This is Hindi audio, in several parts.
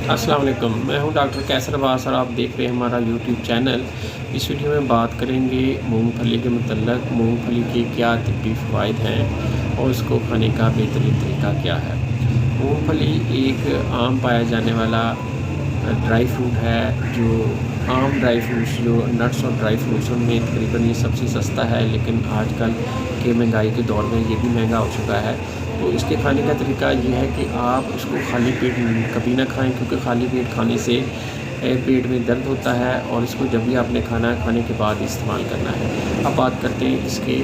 अस्सलाम वालेकुम, मैं हूं डॉक्टर कैसर अब्बास और आप देख रहे हैं हमारा यूट्यूब चैनल। इस वीडियो में बात करेंगे मूंगफली के मतलब मूंगफली के क्या तिब्बी फ़वाइद हैं और इसको खाने का बेहतरीन तरीका क्या है। मूंगफली एक आम पाया जाने वाला ड्राई फ्रूट है, जो आम ड्राई फ्रूट्स जो नट्स और ड्राई फ्रूट्स उनमें तकरीबन ये सबसे सस्ता है, लेकिन आजकल के महंगाई के दौर में ये भी महंगा हो चुका है। तो इसके खाने का तरीका ये है कि आप इसको खाली पेट कभी ना खाएं, क्योंकि खाली पेट खाने से पेट में दर्द होता है और इसको जब भी आपने खाने के बाद इस्तेमाल करना है। अब बात करते हैं इसके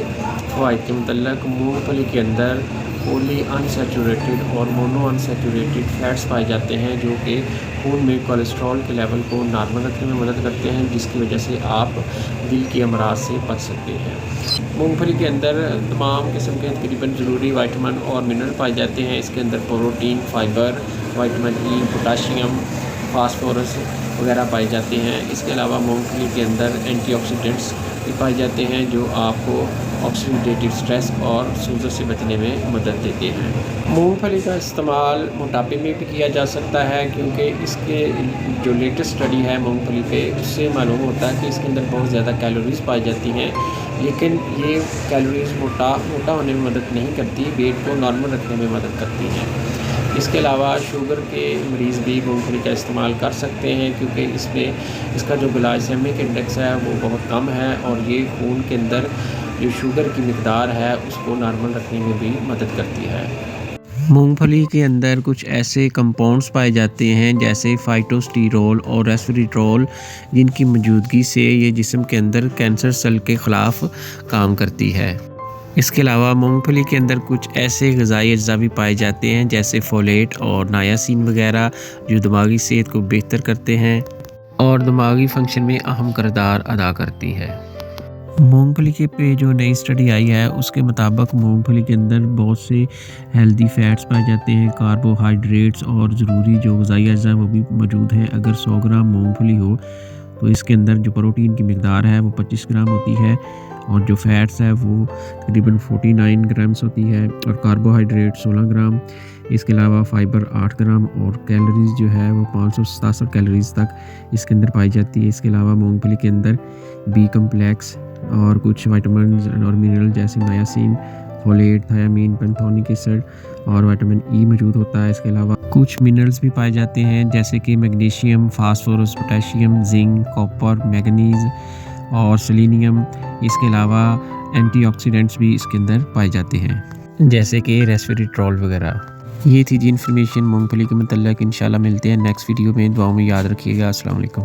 फ़वाइद के मतलब। मूंगफली के अंदर पॉली अनसैचुरेटेड और मोनो अनसैचुरेटेड फैट्स पाए जाते हैं, जो कि खून में कोलेस्ट्रॉल के लेवल को नॉर्मल रखने में मदद करते हैं, जिसकी वजह से आप दिल के अमराज से बच सकते हैं। मूंगफली के अंदर तमाम किस्म के तकरीबन ज़रूरी विटामिन और मिनरल पाए जाते हैं। इसके अंदर protein, fibre, vitamin E, potassium, phosphorus वगैरह पाए जाते हैं। इसके अलावा मूंगफली के अंदर एंटीऑक्सीडेंट्स भी पाए जाते हैं, जो आपको ऑक्सीडेटिव स्ट्रेस और सूजन से बचने में मदद देते हैं। मूंगफली का इस्तेमाल मोटापे में भी किया जा सकता है, क्योंकि इसके जो लेटेस्ट स्टडी है मूंगफली पे, उससे मालूम होता है कि इसके अंदर बहुत ज़्यादा कैलोरीज़ पाई जाती हैं, लेकिन ये कैलोरीज़ मोटा होने में मदद नहीं करती, वेट को नॉर्मल रखने में मदद करती हैं। इसके अलावा शुगर के मरीज़ भी मूंगफली का इस्तेमाल कर सकते हैं, क्योंकि इसमें इसका जो ग्लाइसेमिक इंडेक्स है वो बहुत कम है और ये खून के अंदर जो शुगर की मिकदार है उसको नॉर्मल रखने में भी मदद करती है। मूंगफली के अंदर कुछ ऐसे कंपाउंड्स पाए जाते हैं जैसे फाइटोस्टेरोल और रेस्वेराट्रोल, जिनकी मौजूदगी से ये जिस्म के अंदर कैंसर सेल के ख़िलाफ़ काम करती है। इसके अलावा मूंगफली के अंदर कुछ ऐसे ग़िज़ाई अज्जा भी पाए जाते हैं जैसे फोलेट और नायासिन वगैरह, जो दिमागी सेहत को बेहतर करते हैं और दिमागी फंक्शन में अहम किरदार अदा करती है। मूंगफली के पे जो नई स्टडी आई है उसके मुताबिक मूंगफली के अंदर बहुत से हेल्दी फैट्स पाए जाते हैं, कार्बोहाइड्रेट्स और ज़रूरी जो ग़िज़ाई अज्जा वो भी मौजूद हैं। अगर 100 ग्राम मूंगफली हो तो इसके अंदर जो प्रोटीन की मिकदार है वो 25 ग्राम होती है और जो फैट्स है वो तकरीबन 49 ग्राम्स होती है और कार्बोहाइड्रेट 16 ग्राम। इसके अलावा फाइबर 8 ग्राम और कैलोरीज़ जो है वो 567 कैलोरीज़ तक इसके अंदर पाई जाती है। इसके अलावा मूंगफली के अंदर बी कम्प्लेक्स और कुछ विटामिन और मिनरल जैसे नायासिन, फोलेट, थायामीन, पैंथोनिक एसिड और विटामिन ई मौजूद होता है। इसके अलावा कुछ मिनरल्स भी पाए जाते हैं जैसे कि magnesium, phosphorus, potassium, zinc, copper, manganese और सेलेनियम। इसके अलावा एंटीऑक्सीडेंट्स भी इसके अंदर पाए जाते हैं जैसे कि रेस्वेराट्रोल वगैरह। ये थी जी इन्फॉर्मेशन मूंगफली के मतलब। इंशाल्लाह मिलते हैं नेक्स्ट वीडियो में। दुआओं में याद रखिएगा। अस्सलाम वालेकुम।